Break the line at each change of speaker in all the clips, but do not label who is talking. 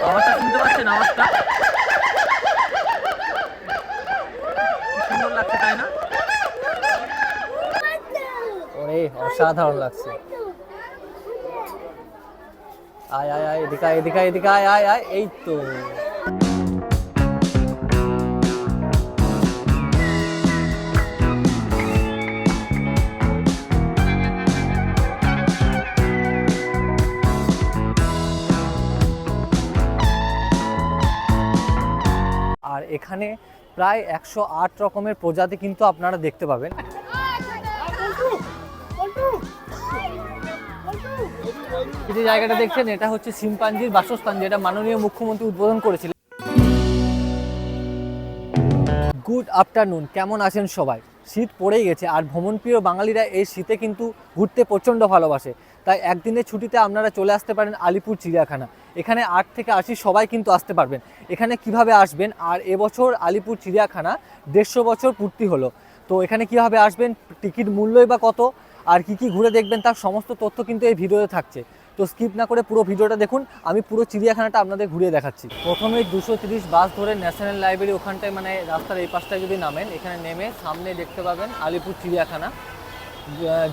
আওয়াজটা শুনতে পাচ্ছেন? আওয়াজটা সুন্দর লাগছে, তাই না? ওরে অসাধারণ লাগছে। আয় আয় আয়, এদিকে এদিকে এদিকে আয় আয় আয়, এই তো। আর এখানে প্রায় 108 রকমের প্রজাতি কিন্তু আপনারা দেখতে পাবেন। এই যে জায়গাটা দেখছেন, এটা হচ্ছে শিম্পাঞ্জির বাসস্থান, যেটা মাননীয় মুখ্যমন্ত্রী উদ্বোধন করেছিলেন। গুড আফটারনুন, কেমন আছেন সবাই? শীত পড়েই গেছে, আর ভ্রমণপ্রিয় বাঙালিরা এই শীতে কিন্তু ঘুরতে প্রচণ্ড ভালোবাসে। তাই একদিনের ছুটিতে আপনারা চলে আসতে পারেন আলিপুর চিড়িয়াখানা। এখানে 8 থেকে 80 সবাই কিন্তু আসতে পারবেন। এখানে কিভাবে আসবেন, আর এবছর আলিপুর চিড়িয়াখানা 150 বছর পূর্তি হলো, তো এখানে কীভাবে আসবেন, টিকিট মূল্যই বা কত, আর কি ঘুরে দেখবেন, তার সমস্ত তথ্য কিন্তু এই ভিডিওতে থাকছে। তো স্কিপ না করে পুরো ভিডিওটা দেখুন, আমি পুরো চিড়িয়াখানাটা আপনাদের ঘুরিয়ে দেখাচ্ছি। প্রথমে 230 বাস ধরে ন্যাশনাল লাইব্রেরি ওখানটায়, মানে রাস্তার এই পাশটায় যদি নামেন, এখানে নেমে সামনে দেখতে পাবেন আলিপুর চিড়িয়াখানা,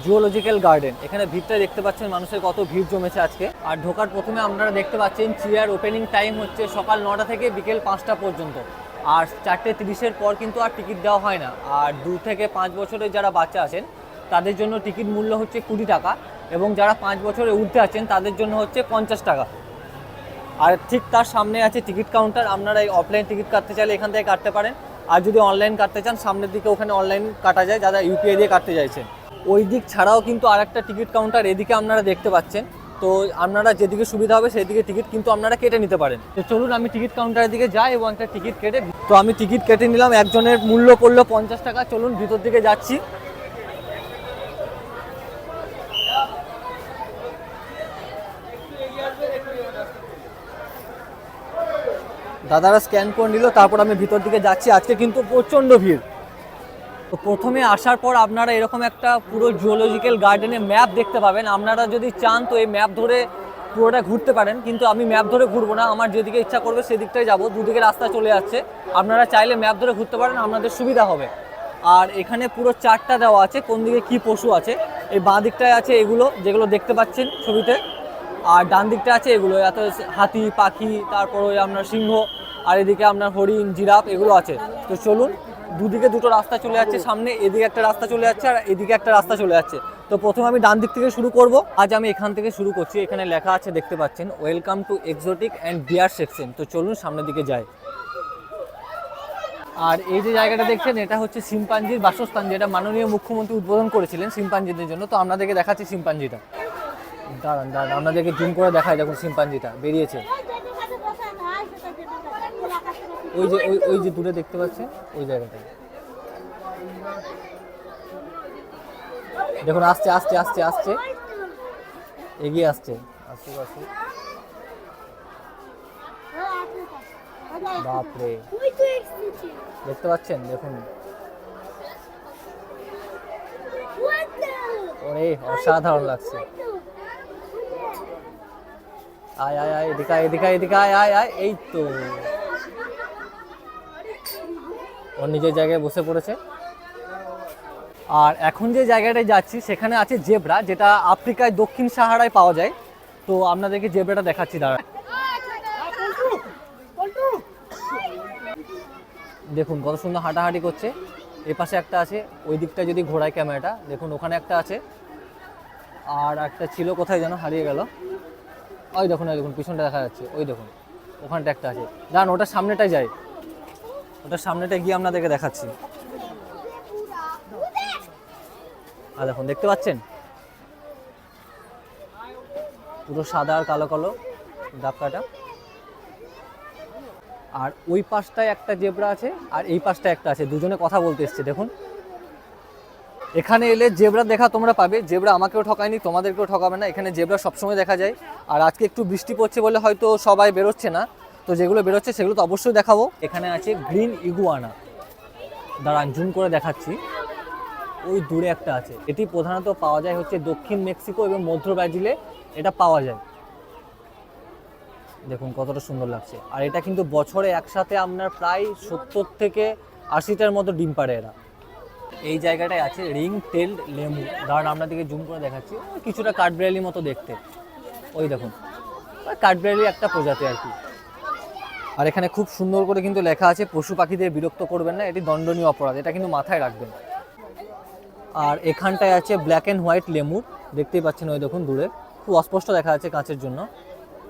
জুওলজিক্যাল গার্ডেন। এখানে ভিড়টা দেখতে পাচ্ছেন, মানুষের কত ভিড় জমেছে আজকে। আর ঢোকার প্রথমে আপনারা দেখতে পাচ্ছেন চিড়িয়ার ওপেনিং টাইম হচ্ছে সকাল 9টা থেকে বিকেল 5টা পর্যন্ত। আর 4:30-এর পর কিন্তু আর টিকিট দেওয়া হয় না। আর 2 থেকে 5 বছরের যারা বাচ্চা আছেন তাদের জন্য টিকিট মূল্য হচ্ছে 20 টাকা, এবং যারা 5 বছরে ঊর্ধ্বে আছেন তাদের জন্য হচ্ছে 50 টাকা। আর ঠিক তার সামনে আছে টিকিট কাউন্টার। আপনারা এই অফলাইন টিকিট কাটতে চাইলে এখান থেকে কাটতে পারেন, আর যদি অনলাইন কাটতে চান সামনের দিকে ওখানে অনলাইন কাটা যায়, যারা ইউপিআই দিয়ে কাটতে চাইছেন। ওই দিক ছাড়াও কিন্তু আরেকটা টিকিট কাউন্টার এদিকে আপনারা দেখতে পাচ্ছেন। তো আপনারা যেদিকে সুবিধা হবে সেই দিকে টিকিট কিন্তু আপনারা কেটে নিতে পারেন। তো চলুন আমি টিকিট কাউন্টারের দিকে যাই এবং একটা টিকিট কেটে, তো আমি টিকিট কেটে নিলাম, একজনের মূল্য পড়লো 50 টাকা। চলুন ভিতর দিকে যাচ্ছি। দাদারা স্ক্যান করে নিল, তারপর আমি ভিতর দিকে যাচ্ছি। আজকে কিন্তু প্রচণ্ড ভিড়। তো প্রথমে আসার পর আপনারা এরকম একটা পুরো জুওলজিক্যাল গার্ডেনের ম্যাপ দেখতে পাবেন। আপনারা যদি চান তো এই ম্যাপ ধরে পুরোটা ঘুরতে পারেন, কিন্তু আমি ম্যাপ ধরে ঘুরবো না, আমার যেদিকে ইচ্ছা করবে সেদিকটাই যাবো। দুদিকে রাস্তা চলে যাচ্ছে, আপনারা চাইলে ম্যাপ ধরে ঘুরতে পারেন, আপনাদের সুবিধা হবে। আর এখানে পুরো চার্টটা দেওয়া আছে কোন দিকে কী পশু আছে। এই বাঁ দিকটায় আছে এগুলো যেগুলো দেখতে পাচ্ছেন ছবিতে, আর ডান দিকটা আছে এগুলো, এত হাতি, পাখি, তারপর ওই আপনার সিংহ, আর এদিকে আপনার হরিণ, জিরাফ, এগুলো আছে। তো চলুন, দুদিকে দুটো রাস্তা চলে যাচ্ছে সামনে, এদিকে একটা রাস্তা চলে যাচ্ছে আর এদিকে একটা রাস্তা চলে যাচ্ছে। তো প্রথমে আমি ডান দিক থেকে শুরু করব। আজ আমি এখান থেকে শুরু করছি। এখানে লেখা আছে দেখতে পাচ্ছেন, welcome to exotic and beer section. তো চলুন সামনের দিকে যাই। আর এই যে জায়গাটা দেখছেন, এটা হচ্ছে শিম্পাঞ্জির বাসস্থান, যেটা মাননীয় মুখ্যমন্ত্রী উদ্বোধন করেছিলেন শিম্পাঞ্জিদের জন্য। তো আপনাদেরকে দেখাচ্ছি শিম্পাঞ্জিটা। দাঁড়ান দাঁড়ান, আপনাদেরকে জুম করে দেখায়, দেখুন শিম্পাঞ্জিটা বেরিয়েছে। ওই যে ওই যে দূরে দেখতে পাচ্ছেন ওই জায়গাটা, দেখুন আস্তে আস্তে আস্তে আস্তে এগিয়ে আসছে, আস্তে আস্তে। বাপরে, দেখতে পাচ্ছেন, দেখুন। ওরে অসাধারণ লাগছে। আয় আয় আয়, এদিকে এদিকে এদিকে আয় আয় আয়, এই তো। ওর নিজের জায়গায় বসে পড়েছে। আর এখন যে জায়গাটায় যাচ্ছি সেখানে আছে জেব্রা, যেটা আফ্রিকায় দক্ষিণ সাহারায় পাওয়া যায়। তো আপনাদেরকে জেব্রাটা দেখাচ্ছি, দাঁড়া। দেখুন কত সুন্দর হাঁটাহাঁটি করছে। এই পাশে একটা আছে, ওই দিকটা যদি ঘোরায় ক্যামেরাটা, দেখুন ওখানে একটা আছে, আর একটা ছিল কোথায় যেন হারিয়ে গেল। ওই দেখুন, ওই দেখুন পিছনটা দেখা যাচ্ছে, ওই দেখুন ওখানটা একটা আছে। দাঁড়ান, ওটার সামনেটাই যাই, ওটার সামনেটা গিয়ে আপনাদেরকে দেখাচ্ছি। আর দেখুন, দেখতে পাচ্ছেন পুরো সাদা আর কালো কালো দাগ কাটা। আর ওই পাশটায় একটা জেব্রা আছে, আর এই পাশটায় একটা আছে, দুজনে কথা বলতে এসছে। দেখুন, এখানে এলে জেব্রা দেখা তোমরা পাবে। জেব্রা আমাকেও ঠকায়নি, তোমাদেরকেও ঠকাবে না। এখানে জেব্রা সবসময় দেখা যায়। আর আজকে একটু বৃষ্টি পড়ছে বলে হয়তো সবাই বেরোচ্ছে না, তো যেগুলো বেরোচ্ছে সেগুলো তো অবশ্যই দেখাবো। এখানে আছে গ্রিন ইগুয়ানা, দাঁড়ান জুম করে দেখাচ্ছি। ওই দূরে একটা আছে। এটি প্রধানত পাওয়া যায় হচ্ছে দক্ষিণ মেক্সিকো এবং মধ্য ব্রাজিলে এটা পাওয়া যায়। দেখুন কতটা সুন্দর লাগছে। আর এটা কিন্তু বছরে একসাথে আপনার প্রায় 70 থেকে 80টার মতো ডিম পাড়ে এরা। এই জায়গাটায় আছে রিং টেলড লেমু, কারণ আপনাদেরকে জুম করে দেখাচ্ছি, কিছুটা কাঠবিড়ালির মতো দেখতে। ওই দেখুন কাঠবিড়ালি একটা প্রজাতি আর কি। আর এখানে খুব সুন্দর করে কিন্তু লেখা আছে পশু পাখিদের বিরক্ত করবেন না, এটি দণ্ডনীয় অপরাধ, এটা কিন্তু মাথায় রাখবেন। আর এখানটায় আছে ব্ল্যাক অ্যান্ড হোয়াইট লেমুর, দেখতেই পাচ্ছেন ওই দেখুন দূরে, খুব অস্পষ্ট দেখা যাচ্ছে কাঁচের জন্য।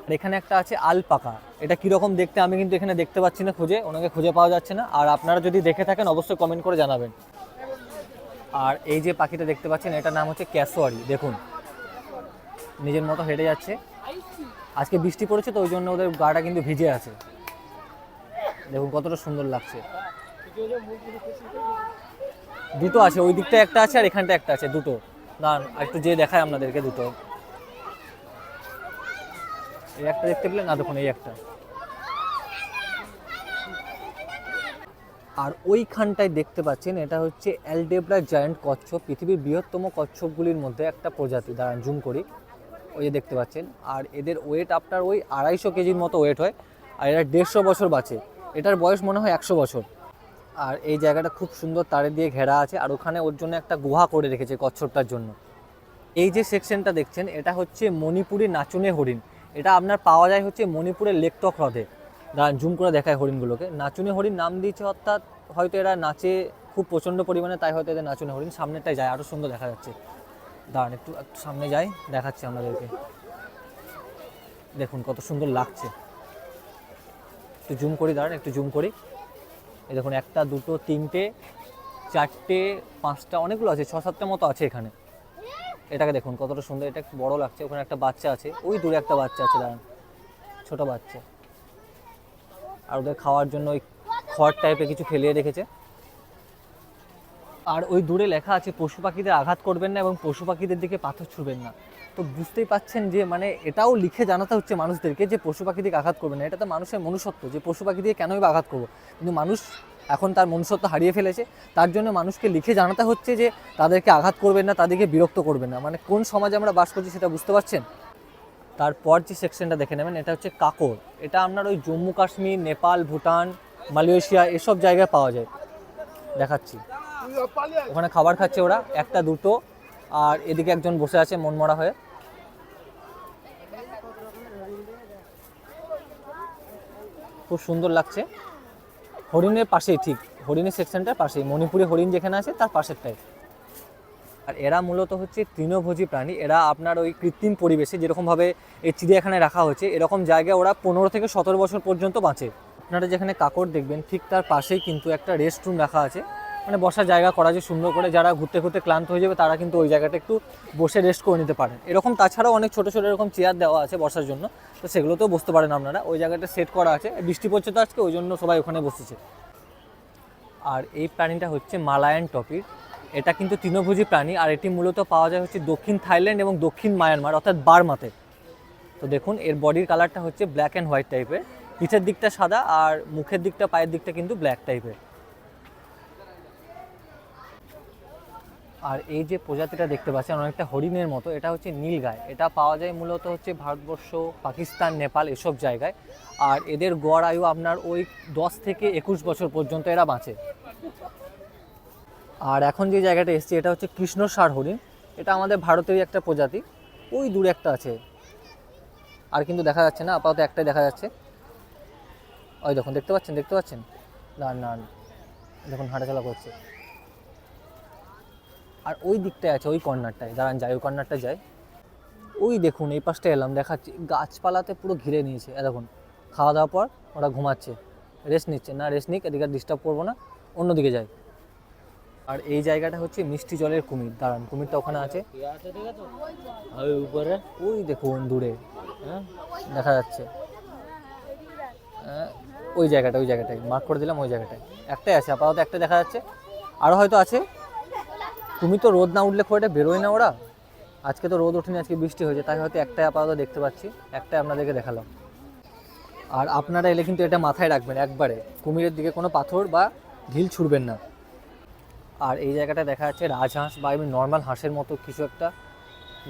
আর এখানে একটা আছে আলপাকা, এটা কীরকম দেখতে আমি কিন্তু এখানে দেখতে পাচ্ছি না, ওনাকে খুঁজে পাওয়া যাচ্ছে না। আর আপনারা যদি দেখে থাকেন অবশ্যই কমেন্ট করে জানাবেন। আর এই যে পাখিটা দেখতে পাচ্ছেন এটার নাম হচ্ছে ক্যাসোয়ারি, দেখুন নিজের মতো হেঁটে যাচ্ছে। আজকে বৃষ্টি পড়েছে তো ওই জন্য ওদের গাটা কিন্তু ভিজে আছে, দেখুন কতটা সুন্দর লাগছে। দুটো আছে, ওই দিকটা একটা আছে আর এখানটা একটা আছে, দুটো। না একটু যে দেখায় আপনাদেরকে দুটো, এই একটা দেখতে পেলেন, না দেখুন এই একটা। আর ওইখানটায় দেখতে পাচ্ছেন এটা হচ্ছে অ্যালডেব্রা জায়ান্ট কচ্ছপ, পৃথিবীর বৃহত্তম কচ্ছপগুলির মধ্যে একটা প্রজাতি। দাঁড়ান জুম করি, ওই যে দেখতে পাচ্ছেন। আর এদের ওয়েট আপনার ওই 250 কেজির মতো ওয়েট হয়। আর এরা 150 বছর বাঁচে, এটার বয়স মনে হয় 100 বছর। আর এই জায়গাটা খুব সুন্দর তারে দিয়ে ঘেরা আছে, আর ওখানে ওর জন্য একটা গুহা করে রেখেছে কচ্ছপটার জন্য। এই যে সেকশনটা দেখছেন এটা হচ্ছে মণিপুরি নাচুনে হরিণ, এটা আপনার পাওয়া যায় হচ্ছে মণিপুরের লেকটক হ্রদে। দাঁড়ান জুম করে দেখায় হরিণগুলোকে। নাচুনে হরিণ নাম দিয়েছে অর্থাৎ হয়তো এরা নাচে খুব প্রচণ্ড পরিমাণে, তাই হয়তো এদের নাচুনে হরিণ। সামনেটায় যায়, আরও সুন্দর দেখা যাচ্ছে। দাঁড়ান একটু সামনে যাই, দেখাচ্ছি আপনাদেরকে, দেখুন কত সুন্দর লাগছে। একটু জুম করি, দাঁড়ান একটু জুম করি। এই দেখুন একটা, দুটো, তিনটে, চারটে, পাঁচটা, অনেকগুলো আছে, 6-7টা মতো আছে এখানে। এটাকে দেখুন কতটা সুন্দর, এটা বড় লাগছে। ওখানে একটা বাচ্চা আছে, ওই দূরে একটা বাচ্চা আছে, দাঁড়ান ছোট বাচ্চা। আর ওদের খাওয়ার জন্য ওই খড় টাইপের কিছু ফেলিয়ে রেখেছে। আর ওই দূরে লেখা আছে পশু পাখিদের আঘাত করবেন না এবং পশু পাখিদের দিকে পাথর ছুঁড়বেন না। তো বুঝতেই পাচ্ছেন যে মানে এটাও লিখে জানাতে হচ্ছে মানুষদেরকে যে পশু পাখিদিকে আঘাত করবেন না। এটা তো মানুষের মনুষ্যত্ব, যে পশু পাখি দিয়ে কেনই বা আঘাত করবো। কিন্তু মানুষ এখন তার মনুষ্যত্ব হারিয়ে ফেলেছে, তার জন্য মানুষকে লিখে জানাতে হচ্ছে যে তাদেরকে আঘাত করবেন না, তাদেরকে বিরক্ত করবেন না। মানে কোন সমাজে আমরা বাস করছি সেটা বুঝতে পারছেন। তারপর যে সেকশনটা দেখে নেবেন এটা হচ্ছে কাকর, এটা আপনার ওই জম্মু কাশ্মীর, নেপাল, ভুটান, মালয়েশিয়া এসব জায়গায় পাওয়া যায়। দেখাচ্ছি, ওখানে খাবার খাচ্ছে ওরা, একটা দুটো। আর এদিকে একজন বসে আছে মনমরা হয়ে, খুব সুন্দর লাগছে। হরিণের পাশেই, ঠিক হরিণের সেকশনটার পাশেই, মণিপুরি হরিণ যেখানে আছে তার পাশেরটাই। আর এরা মূলত হচ্ছে তৃণভোজী প্রাণী, এরা আপনার ওই কৃত্রিম পরিবেশে যেরকমভাবে এই চিড়িয়াখানায় রাখা হয়েছে এরকম জায়গায় ওরা 15 থেকে 17 বছর পর্যন্ত বাঁচে। আপনারা যেখানে কাকড় দেখবেন ঠিক তার পাশেই কিন্তু একটা রেস্ট রুম রাখা আছে, মানে বসার জায়গা করা আছে সুন্দর করে। যারা ঘুরতে ঘুরতে ক্লান্ত হয়ে যাবে তারা কিন্তু ওই জায়গাটা একটু বসে রেস্ট করে নিতে পারেন। এরকম তাছাড়াও অনেক ছোটো ছোটো এরকম চেয়ার দেওয়া আছে বসার জন্য, তো সেগুলোতেও বসতে পারেন আপনারা। ওই জায়গাটা সেট করা আছে, বৃষ্টি পড়ছে তো আজকে ওই জন্য সবাই ওখানে বসেছে। আর এই প্রাণীটা হচ্ছে মালায়ান টপির, এটা কিন্তু তৃণভোজী প্রাণী। আর এটি মূলত পাওয়া যায় হচ্ছে দক্ষিণ থাইল্যান্ড এবং দক্ষিণ মায়ানমার অর্থাৎ বার্মাতে। তো দেখুন এর বডির কালারটা হচ্ছে ব্ল্যাক অ্যান্ড হোয়াইট টাইপের, পিঠের দিকটা সাদা আর মুখের দিকটা, পায়ের দিকটা কিন্তু ব্ল্যাক টাইপের। আর এই যে প্রজাতিটা দেখতে পাচ্ছেন অনেকটা হরিণের মতো, এটা হচ্ছে নীলগাই। এটা পাওয়া যায় মূলত হচ্ছে ভারতবর্ষ, পাকিস্তান, নেপাল এসব জায়গায়। আর এদের গড় আয়ু আপনার ওই 10 থেকে 21 বছর পর্যন্ত এরা বাঁচে। আর এখন যে জায়গাটা এসেছে এটা হচ্ছে কৃষ্ণসার হরিণ, এটা আমাদের ভারতেরই একটা প্রজাতি। ওই দূরে একটা আছে, আর কিন্তু দেখা যাচ্ছে না, আপাতত একটাই দেখা যাচ্ছে। ওই দেখুন দেখতে পাচ্ছেন না না, দেখুন হাঁটাচলা করছে। আর ওই দিকটায় আছে, ওই কর্নারটায়, দাঁড়ান যাই ওই কর্নারটা যাই। ওই দেখুন এই পাশটা এলাম, দেখাচ্ছি গাছপালাতে পুরো ঘিরে নিয়েছে। দেখুন খাওয়া দাওয়ার পর ওরা ঘুমাচ্ছে, রেস্ট নিচ্ছে। না রেস্ট নিক, এদিকে ডিস্টার্ব করবো না, অন্যদিকে যাই। আর এই জায়গাটা হচ্ছে মিষ্টি জলের কুমির, দাঁড়ান কুমিরটা ওখানে আছে উপরে, ওই দেখুন দূরে, হ্যাঁ দেখা যাচ্ছে। ওই জায়গাটায় মার্ক করে দিলাম, ওই জায়গাটায় একটাই আছে আপাতত, একটাই দেখা যাচ্ছে। আরও হয়তো আছে। তুমি তো রোদ না উঠলে খুব একটা বেরোয় না ওরা, আজকে তো রোদ ওঠেনি, আজকে বৃষ্টি হয়েছে, তাই হয়তো একটাই আপাতত দেখতে পাচ্ছি, একটাই আপনাদেরকে দেখালাম। আর আপনারা এলে কিন্তু এটা মাথায় রাখবেন, একবারে কুমিরের দিকে কোনো পাথর বা ঢিল ছুঁড়বেন না। আর এই জায়গাটা দেখা যাচ্ছে রাজহাঁস বা এমনি নর্মাল হাঁসের মতো কিছু একটা,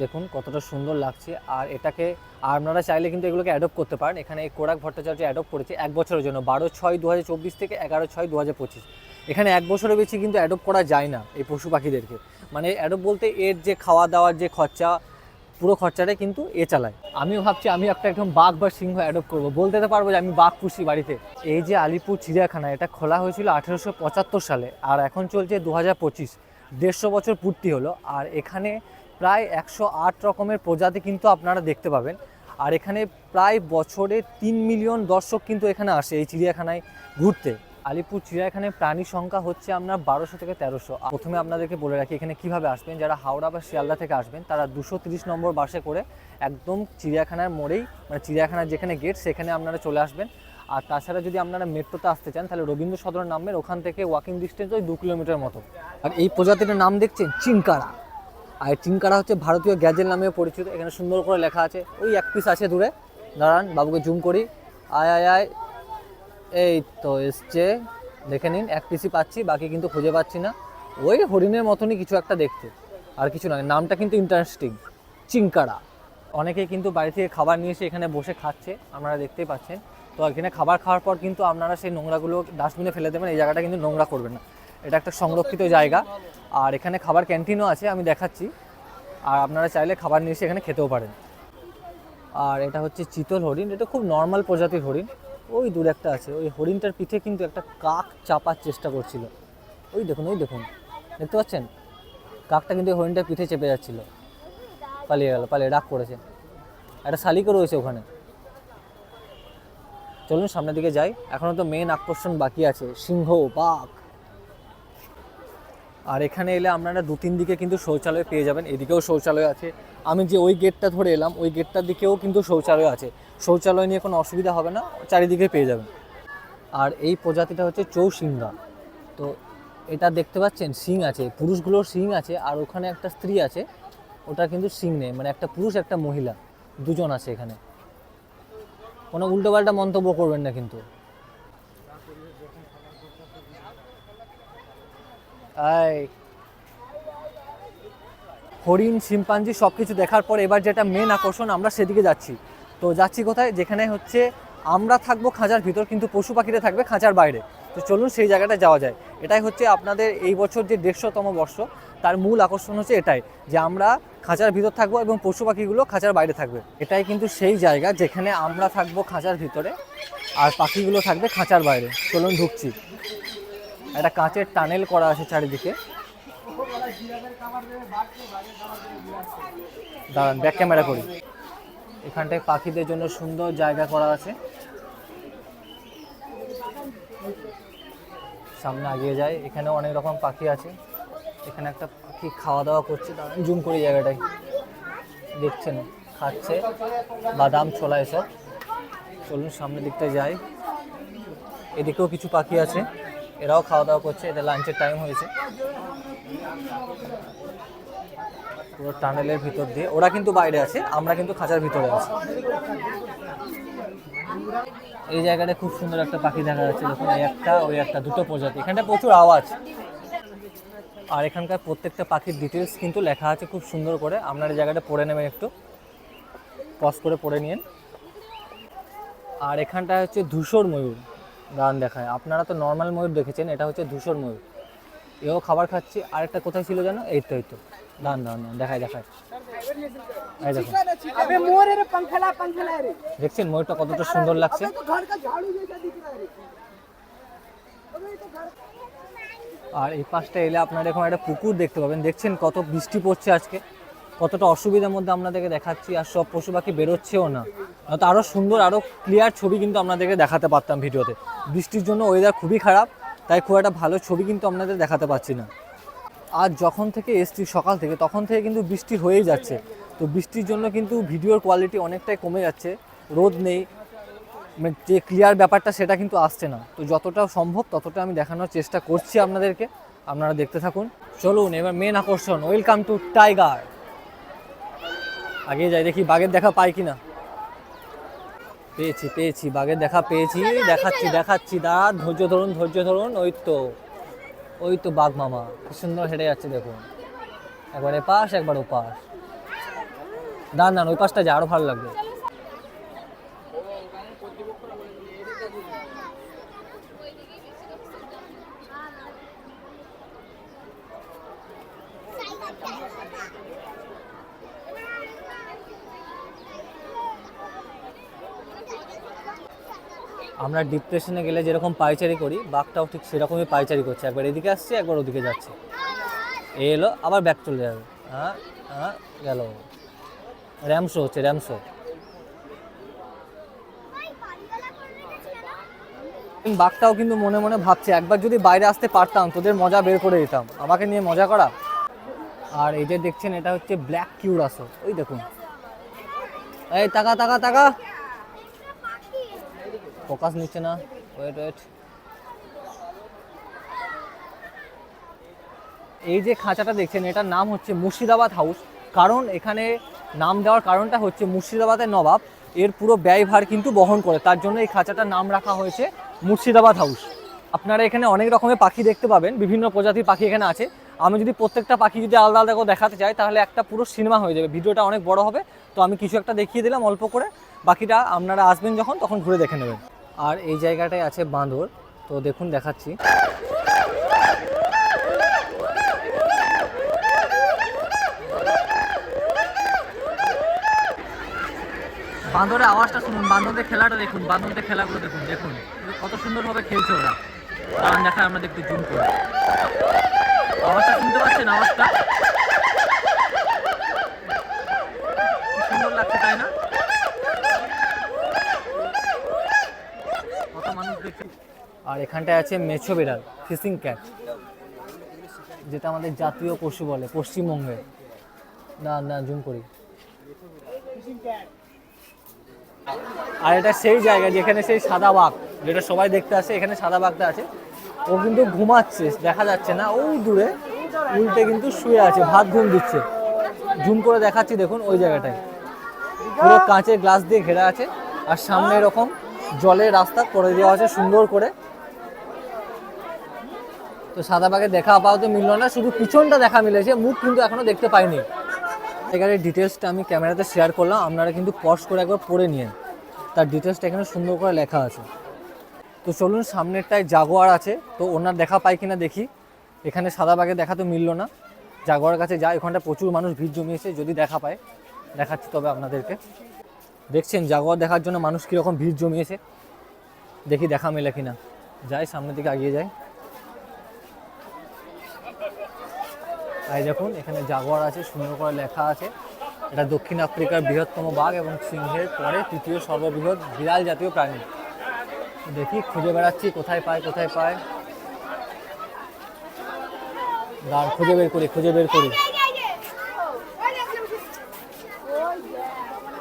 দেখুন কতটা সুন্দর লাগছে। আর এটাকে আপনারা চাইলে কিন্তু এগুলোকে অ্যাডপ্ট করতে পারেন। এখানে কোরাক ভট্টাচার্য অ্যাডপ্ট করেছে 1 বছরের জন্য, 12/6/2024 থেকে 11/6/2025। এখানে 1 বছরের বেশি কিন্তু অ্যাডপ্ট করা যায় না এই পশু পাখিদেরকে। মানে অ্যাডপ্ট বলতে এর যে খাওয়া দাওয়ার যে খরচা, পুরো খরচাটাই কিন্তু চালায়। আমিও ভাবছি আমি একটা একদম বাঘ বা সিংহ অ্যাডপ্ট করবো, বলতে তো পারবো যে আমি বাঘ পুষি বাড়িতে। এই যে আলিপুর চিড়িয়াখানা, এটা খোলা হয়েছিল 1875 সালে, আর এখন চলছে 2025, 150 বছর পূর্তি হলো। আর এখানে প্রায় 108 রকমের প্রজাতি কিন্তু আপনারা দেখতে পাবেন। আর এখানে প্রায় বছরে 3 মিলিয়ন দর্শক কিন্তু এখানে আসে এই চিড়িয়াখানায় ঘুরতে। আলিপুর চিড়িয়াখানায় প্রাণী সংখ্যা হচ্ছে আপনার 1200 থেকে 1300। প্রথমে আপনাদেরকে বলে রাখি এখানে কিভাবে আসবেন। যারা হাওড়া বা শিয়ালদা থেকে আসবেন তারা 230 নম্বর বাসে করে একদম চিড়িয়াখানার মোড়েই, মানে চিড়িয়াখানার যেখানে গেট সেখানে আপনারা চলে আসবেন। আর তাছাড়া যদি আপনারা মেট্রোতে আসতে চান তাহলে রবীন্দ্র সদনে নামবেন, ওখান থেকে ওয়াকিং ডিস্টেন্স ওই 2 কিলোমিটার মতো। আর এই প্রজাতিটার নাম দেখছেন চিংকারা। আর চিংকারা হচ্ছে ভারতীয় গ্যাজেল নামেও পরিচিত। এখানে সুন্দর করে লেখা আছে, ওই এক পিস আছে দূরে, দাঁড়ান বাবুকে জুম করি। আয় আয় আয়, এই তো এসছে, দেখে নিন, এক পিসই পাচ্ছি, বাকি কিন্তু খুঁজে পাচ্ছি না। ওই হরিণের মতনই কিছু একটা দেখতে, আর কিছু নয়। নামটা কিন্তু ইন্টারেস্টিং, চিংকারা। অনেকেই কিন্তু বাড়ি থেকে খাবার নিয়ে এসে এখানে বসে খাচ্ছে, আপনারা দেখতেই পাচ্ছেন। তো এখানে খাবার খাওয়ার পর কিন্তু আপনারা সেই নোংরাগুলো ডাস্টবিনে ফেলে দেবেন। এই জায়গাটা কিন্তু নোংরা করবেন না, এটা একটা সংরক্ষিত জায়গা। আর এখানে খাবার ক্যান্টিনও আছে, আমি দেখাচ্ছি। আর আপনারা চাইলে খাবার নিয়ে এসে এখানে খেতেও পারেন। আর এটা হচ্ছে চিতল হরিণ, এটা খুব নর্মাল প্রজাতির হরিণ। ওই দূরে একটা আছে, ওই হরিণটার পিঠে কিন্তু একটা কাক চাপার চেষ্টা করছিল। ওই দেখুন, ওই দেখুন, দেখতে পাচ্ছেন কাকটা কিন্তু হরিণটার পিঠে চেপে যাচ্ছিল, পালিয়ে গেল, পালিয়ে ডাক করেছে। একটা শালিকও রয়েছে ওখানে। চলুন সামনের দিকে যাই, এখনও তো মেন আকর্ষণ বাকি আছে, সিংহ, বাঘ। আর এখানে এলে আপনারা 2-3 দিকে কিন্তু শৌচালয় পেয়ে যাবেন। এদিকেও শৌচালয় আছে, আমি যে ওই গেটটা ধরে এলাম ওই গেটটার দিকেও কিন্তু শৌচালয় আছে। শৌচালয় নিয়ে কোনো অসুবিধা হবে না, চারিদিকে পেয়ে যাবেন। আর এই প্রজাতিটা হচ্ছে চৌশিঙ্গা। তো এটা দেখতে পাচ্ছেন শিং আছে, পুরুষগুলোর শিং আছে, আর ওখানে একটা স্ত্রী আছে, ওটা কিন্তু শিং নেই, মানে একটা পুরুষ একটা মহিলা, দুজন আছে এখানে। কোনো উল্টোপাল্টা মন্তব্য করবেন না কিন্তু। হরিণ, শিম্পাঞ্জি সব কিছু দেখার পর এবার যেটা মেন আকর্ষণ, আমরা সেদিকে যাচ্ছি। তো যাচ্ছি কোথায়, যেখানে হচ্ছে আমরা থাকবো খাঁচার ভিতর, কিন্তু পশু পাখিরা থাকবে খাঁচার বাইরে। তো চলুন সেই জায়গাটা যাওয়া যায়। এটাই হচ্ছে আপনাদের এই বছর যে 150তম বর্ষ, তার মূল আকর্ষণ হচ্ছে এটাই, যে আমরা খাঁচার ভিতর থাকবো এবং পশু পাখিগুলো খাঁচার বাইরে থাকবে। এটাই কিন্তু সেই জায়গা যেখানে আমরা থাকবো খাঁচার ভিতরে আর পাখিগুলো থাকবে খাঁচার বাইরে। চলুন ঢুকছি। একটা কাঁচের টানেল করা আছে চারিদিকে। দাঁড়ান ব্যাক ক্যামেরা করি। এখানটায় পাখিদের জন্য সুন্দর জায়গা করা আছে। সামনে আগিয়ে যায়, এখানে অনেক রকম পাখি আছে। এখানে একটা পাখি খাওয়া দাওয়া করছে, দাঁড়ান জুম করি জায়গাটায়, দেখছেন খাচ্ছে বাদাম, ছোলা এসব। চলুন সামনের দিকটা যাই। এদিকেও কিছু পাখি আছে, এরাও খাওয়া দাওয়া করছে, এটা লাঞ্চের টাইম হয়েছে। পুরো টানেলের ভিতর দিয়ে, ওরা কিন্তু বাইরে আছে, আমরা কিন্তু খাঁচার ভিতরে আছি। এই জায়গাটা খুব সুন্দর একটা পাখি দেখা যাচ্ছে, দেখুন এই একটা, ওই একটা, দুটো প্রজাতি। এখানটা প্রচুর আওয়াজ। আর এখানকার প্রত্যেকটা পাখির ডিটেলস কিন্তু লেখা আছে খুব সুন্দর করে। আপনার এই জায়গাটা পড়ে নেবেন, একটু পজ করে পড়ে নিন। আর এখানটা হচ্ছে ধূসর ময়ূর, গান দেখায়। আপনারা তো নর্মাল ময়ূর দেখেছেন, এটা হচ্ছে ধূসর ময়ূর। এও খাবার খাচ্ছি। আরেকটা কোথায় ছিল যেন, এই তো, এই তো, দান দান দেখায় দেখায়। এই দেখুন, দেখছেন ময়ূরটা কতটা সুন্দর লাগছে। আর এই পাশটা এলে আপনারা এখন একটা পুকুর দেখতে পাবেন। দেখছেন কত বৃষ্টি পড়ছে আজকে, কতটা অসুবিধার মধ্যে আপনাদেরকে দেখাচ্ছি। আর সব পশু পাখি বেরোচ্ছেও না, তো আরও সুন্দর, আরও ক্লিয়ার ছবি কিন্তু আপনাদেরকে দেখাতে পারতাম ভিডিওতে। বৃষ্টির জন্য ওয়েদার খুবই খারাপ, তাই খুব একটা ভালো ছবি কিন্তু আপনাদের দেখাতে পারছি না। আর যখন থেকে এসছি সকাল থেকে, তখন থেকে কিন্তু বৃষ্টি হয়েই যাচ্ছে। তো বৃষ্টির জন্য কিন্তু ভিডিওর কোয়ালিটি অনেকটাই কমে যাচ্ছে, রোদ নেই, যে ক্লিয়ার ব্যাপারটা সেটা কিন্তু আসছে না। তো যতটা সম্ভব ততটা আমি দেখানোর চেষ্টা করছি আপনাদেরকে, আপনারা দেখতে থাকুন। চলুন এবার মেন আকর্ষণ, ওয়েলকাম টু টাইগার। আগে যাই, দেখি বাঘের দেখা পাই কিনা। পেয়েছি পেয়েছি, বাঘের দেখা পেয়েছি, দেখাচ্ছি দেখাচ্ছি, দাঁড়া, ধৈর্য ধরুন ধৈর্য ধরুন। ওই তো, ওই তো বাঘ মামা কি সুন্দর হেঁটে যাচ্ছে দেখুন, একবার এপাশ একবার ওপাশ। দাঁড়ান দাঁড়ান, ওই পাশটা যায়, আরো ভালো লাগবে। আমরা ডিপ্রেশনে গেলে যেরকম পায়চারি করি, বাঘটাও ঠিক সেরকমই পায়চারি করছে, একবার এদিকে আসছে একবার ওদিকে যাচ্ছে, এলো আবার ব্যাক চলে যাবে। হ্যাঁ হ্যাঁ, গেল। র্যামশো হচ্ছে, র্যামশো। বাঘটাও কিন্তু মনে মনে ভাবছে একবার যদি বাইরে আসতে পারতাম তোদের মজা বের করে দিতাম, আমাকে নিয়ে মজা করা। আর এই যে দেখছেন এটা হচ্ছে ব্ল্যাক কিউরাসো, ওই দেখুন। এই টাকা টাকা টাকা, ফোকাস নিচ্ছে না, ওয়েট ওয়েট। এই যে খাঁচাটা দেখছেন এটার নাম হচ্ছে মুর্শিদাবাদ হাউস, কারণ এখানে নাম দেওয়ার কারণটা হচ্ছে মুর্শিদাবাদের নবাব এর পুরো ব্যয়ভার কিন্তু বহন করে, তার জন্য এই খাঁচাটার নাম রাখা হয়েছে মুর্শিদাবাদ হাউস। আপনারা এখানে অনেক রকমের পাখি দেখতে পাবেন, বিভিন্ন প্রজাতির পাখি এখানে আছে। আমি যদি প্রত্যেকটা পাখি যদি আলাদা আলাদা করে দেখাতে চাই তাহলে একটা পুরো সিনেমা হয়ে যাবে, ভিডিওটা অনেক বড় হবে। তো আমি কিছু একটা দেখিয়ে দিলাম অল্প করে, বাকিটা আপনারা আসবেন যখন তখন ঘুরে দেখে নেবেন। আর এই জায়গাটায় আছে বাঁদর, তো দেখুন দেখাচ্ছি। বাঁদরের আওয়াজটা শুনুন, বাঁদরদের খেলাটা দেখুন, বাঁদরদের খেলাগুলো দেখুন, দেখুন কত সুন্দরভাবে খেলছে ওরা। কারণ দেখায় আমরা একটু জুম করি, আওয়াজটা শুনতে পাচ্ছেন? আওয়াজটা সুন্দর লাগছে তাই না? কত মানুষ দেখছে। আর এখানটায় আছে মেছো বিড়াল, ফিশিং ক্যাট, যেটা আমাদের জাতীয় পশু বলে পশ্চিমবঙ্গে। না না, জুম করি। আর এটা সেই জায়গা যেখানে সেই সাদা বাঘ, যেটা সবাই দেখতে আসে, এখানে সাদা বাঘটা আছে। ও কিন্তু ঘুমাচ্ছে, দেখা যাচ্ছে না, ওই দূরে উল্টে কিন্তু শুয়ে আছে, ভাত ঘুম দিচ্ছে। জুম করে দেখাচ্ছি, দেখুন ওই জায়গাটায় পুরো কাঁচের গ্লাস দিয়ে ঘেরা আছে, আর সামনে এরকম জলের রাস্তা করে দেওয়া আছে সুন্দর করে। তো সাদা বাঘের দেখা আপাতত মিলল না, শুধু পিছনটা দেখা মিলেছে, মুখ কিন্তু এখনো দেখতে পাইনি। এখানে ডিটেলসটা আমি ক্যামেরাতে শেয়ার করলাম, আপনারা কিন্তু পজ করে একবার পড়ে নিন, তার ডিটেলসটা এখানে সুন্দর করে লেখা আছে। তো চলুন, সামনেরটায় জাগুয়ার আছে, তো ওনার দেখা পাই কিনা দেখি। এখানে সাদা বাঘের দেখা তো মিলল না, জাগুয়ার কাছে যাই, ওখানটা প্রচুর মানুষ ভিড় জমিয়েছে, যদি দেখা পায় দেখাচ্ছি তবে আপনাদেরকে। দেখছেন জাগুয়ার দেখার জন্য মানুষ কীরকম ভিড় জমিয়েছে, দেখি দেখা মেলে কিনা। যাই সামনের দিকে এগিয়ে যাই। এই দেখুন এখানে জাগুয়ার আছে, সুন্দর করে লেখা আছে। এটা দক্ষিণ আফ্রিকার বৃহত্তম বাঘ এবং সিংহের পরে তৃতীয় সর্ববৃহৎ বিড়াল জাতীয় প্রাণী। দেখি খুঁজে বেড়াচ্ছি কোথায় পায় কোথায় পায়, দাঁড় খুঁজে বের করি খুঁজে বের করি।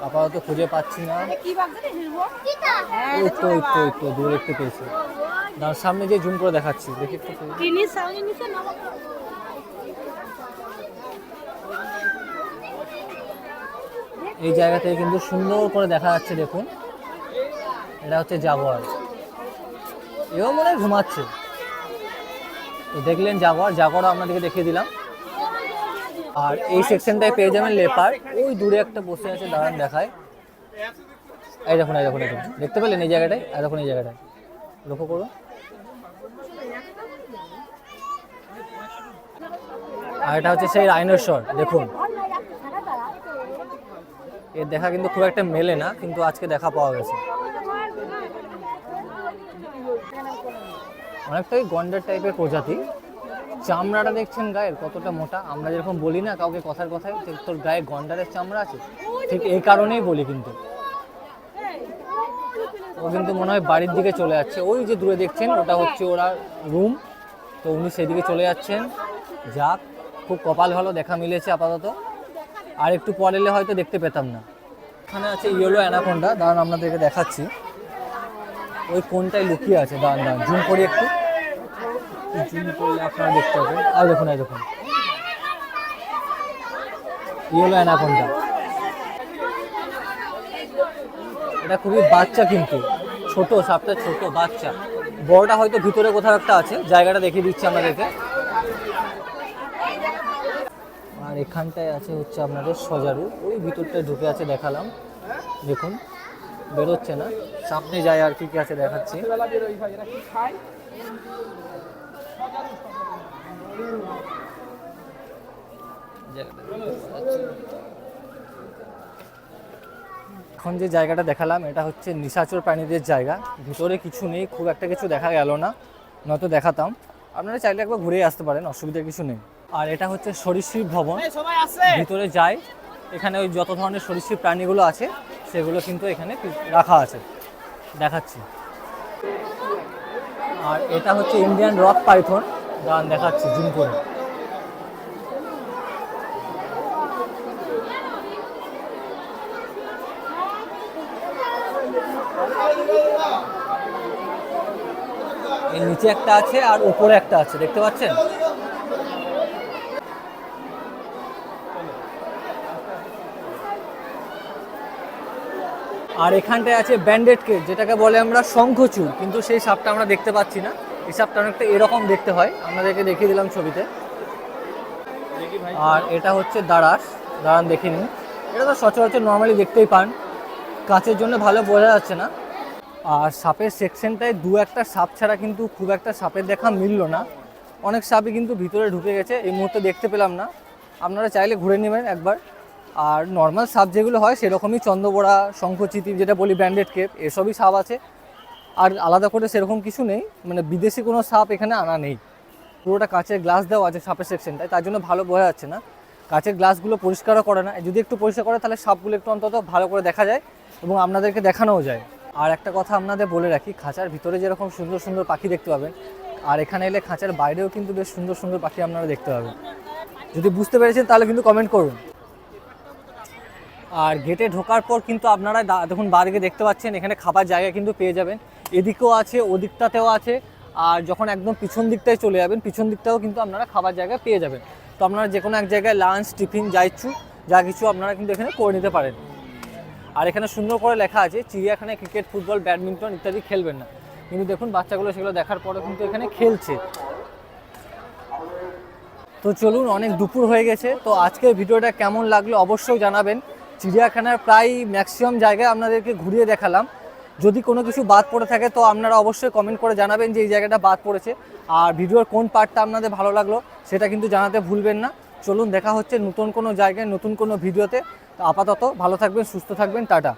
আপাতত খুঁজে পাচ্ছি না, এই তো এই তো এই তো দূরে একটু পেয়েছি। দাঁড় সামনে যে জুম করে দেখাচ্ছি, দেখি একটু। এই জায়গা থেকে কিন্তু সুন্দর করে দেখা যাচ্ছে, দেখুন এটা হচ্ছে জাগুয়ার। এও মনে হয় ঘুমাচ্ছে। তো দেখলেন জাগুয়ার, জাগুয়ারও আপনাদেরকে দেখিয়ে দিলাম। আর এই সেকশনটায় পেয়ে যাবেন লেপার্ড, ওই দূরে একটা বসে আছে, দাঁড়ান দেখায়। এই দেখুন এই দেখুন এই দেখুন, দেখতে পেলেন এই জায়গাটায়? আর দেখুন এই জায়গাটায় লক্ষ্য করুন। আর এটা হচ্ছে সেই রাইনোসর, দেখুন এর দেখা কিন্তু খুব একটা মেলে না, কিন্তু আজকে দেখা পাওয়া গেছে। অনেকটাই গন্ডার টাইপের প্রজাতি। চামড়াটা দেখছেন গায়ের কতটা মোটা, আমরা যেরকম বলি না কাউকে কথার কথায় তোর গায়ে গন্ডারের চামড়া আছে, ঠিক এই কারণেই বলি। কিন্তু ও কিন্তু মনে হয় বাড়ির দিকে চলে যাচ্ছে, ওই যে দূরে দেখছেন ওটা হচ্ছে ওরা রুম, তো উনি সেদিকে চলে যাচ্ছেন। যাক, খুব কপাল ভালো, দেখা মিলেছে আপাতত, আর একটু পরে এলে হয়তো দেখতে পেতাম না। এখানে আছে ইয়েলো অ্যানাকোন্ডা, দাঁড়ান আপনাদেরকে দেখাচ্ছি, ওই কোনটায় লুকিয়ে আছে। দাঁড়ান দাঁড়ান জুম করি একটু, জুম করলে আপনারা দেখতে পাবেন। আর দেখুন এই দেখুন ইয়েলো অ্যানাকোন্ডা, এটা খুবই বাচ্চা, কিন্তু ছোট সাপটা, ছোট বাচ্চা। বড়টা হয়তো ভিতরে কোথাও একটা আছে, জায়গাটা দেখিয়ে দিচ্ছি আপনাদেরকে। আর এখানটায় আছে হচ্ছে আপনাদের সজারু, ওই ভিতরটায় ঢুকে আছে দেখালাম, দেখুন বেরোচ্ছে না, সামনে যায় আর কি কি আছে দেখাচ্ছি। এখন যে জায়গাটা দেখালাম এটা হচ্ছে নিশাচর প্রাণীদের জায়গা, ভিতরে কিছু নেই, খুব একটা কিছু দেখা গেল না, নয়তো দেখাতাম। আপনারা চাইলে একবার ঘুরে আসতে পারেন, অসুবিধা কিছু নেই। আর এটা হচ্ছে সরীসৃপ ভবন, ভিতরে যাই, এখানে ওই যত ধরনের সরীসৃপ প্রাণীগুলো আছে সেগুলো কিন্তু এখানে রাখা আছে, দেখাচ্ছি। আর এটা হচ্ছে ইন্ডিয়ান রক পাইথন, দাঁড়ান দেখাচ্ছি জুম করে। এর নিচে একটা আছে আর উপরে একটা আছে, দেখতে পাচ্ছেন? আর এখানটায় আছে ব্যান্ডেড কেট, যেটাকে বলে আমরা শঙ্খচূড়, কিন্তু সেই সাপটা আমরা দেখতে পাচ্ছি না। এই সাপটা অনেকটা এরকম দেখতে হয়, আপনাদেরকে দেখিয়ে দিলাম ছবিতে। আর এটা হচ্ছে দাঁড়াস, দাঁড়ান দেখে নিন, এটা তো সচরাচর নর্মালি দেখতেই পান, কাচের জন্য ভালো বোঝা যাচ্ছে না। আর সাপের সেকশনটায় দু একটা সাপ ছাড়া কিন্তু খুব একটা সাপের দেখা মিললো না, অনেক সাপই কিন্তু ভিতরে ঢুকে গেছে, এই মুহূর্তে দেখতে পেলাম না। আপনারা চাইলে ঘুরে নেবেন একবার। আর নর্মাল সাপ যেগুলো হয় সেরকমই চন্দ্রবোড়া, শঙ্খচিতি, যেটা বলি ব্যান্ডেড কেপ, এসবই সাপ আছে। আর আলাদা করে সেরকম কিছু নেই, মানে বিদেশি কোনো সাপ এখানে আনা নেই। পুরোটা কাঁচের গ্লাস দেওয়া আছে সাপের সেকশনটায়, তার জন্য ভালো বোঝা যাচ্ছে না। কাঁচের গ্লাসগুলো পরিষ্কারও করে না, যদি একটু পরিষ্কার করে তাহলে সাপগুলো একটু অন্তত ভালো করে দেখা যায় এবং আপনাদেরকে দেখানোও যায়। আর একটা কথা আপনাদের বলে রাখি, খাঁচার ভিতরে যেরকম সুন্দর সুন্দর পাখি দেখতে পাবেন, আর এখানে এলে খাঁচার বাইরেও কিন্তু বেশ সুন্দর সুন্দর পাখি আপনারা দেখতে পাবেন। যদি বুঝতে পেরেছেন তাহলে কিন্তু কমেন্ট করুন। আর গেটে ঢোকার পর কিন্তু আপনারা দেখুন বাদিকে দেখতে পাচ্ছেন, এখানে খাবার জায়গা কিন্তু পেয়ে যাবেন, এদিকেও আছে ওদিকটাতেও আছে। আর যখন একদম পিছন দিকটায় চলে যাবেন, পিছন দিকটাও কিন্তু আপনারা খাবার জায়গা পেয়ে যাবেন। তো আপনারা যে কোনো এক জায়গায় লাঞ্চ, টিফিন যা ইচ্ছু যা কিছু আপনারা কিন্তু এখানে করে নিতে পারেন। আর এখানে সুন্দর করে লেখা আছে চিড়িয়াখানায় ক্রিকেট, ফুটবল, ব্যাডমিন্টন ইত্যাদি খেলবেন না, কিন্তু দেখুন বাচ্চাগুলো সেগুলো দেখার পরে কিন্তু এখানে খেলছে। তো চলুন, অনেক দুপুর হয়ে গেছে, তো আজকের ভিডিওটা কেমন লাগলো অবশ্যই জানাবেন। চিড়িয়াখানার প্রায় ম্যাক্সিমাম জায়গায় আপনাদেরকে ঘুরিয়ে দেখালাম, যদি কোনো কিছু বাদ পড়ে থাকে তো আপনারা অবশ্যই কমেন্ট করে জানাবেন যে এই জায়গাটা বাদ পড়েছে। আর ভিডিওর কোন পার্টটা আপনাদের ভালো লাগলো সেটা কিন্তু জানাতে ভুলবেন না। চলুন, দেখা হচ্ছে নতুন কোনো জায়গায় নতুন কোনো ভিডিওতে। আপাতত ভালো থাকবেন, সুস্থ থাকবেন, টাটা।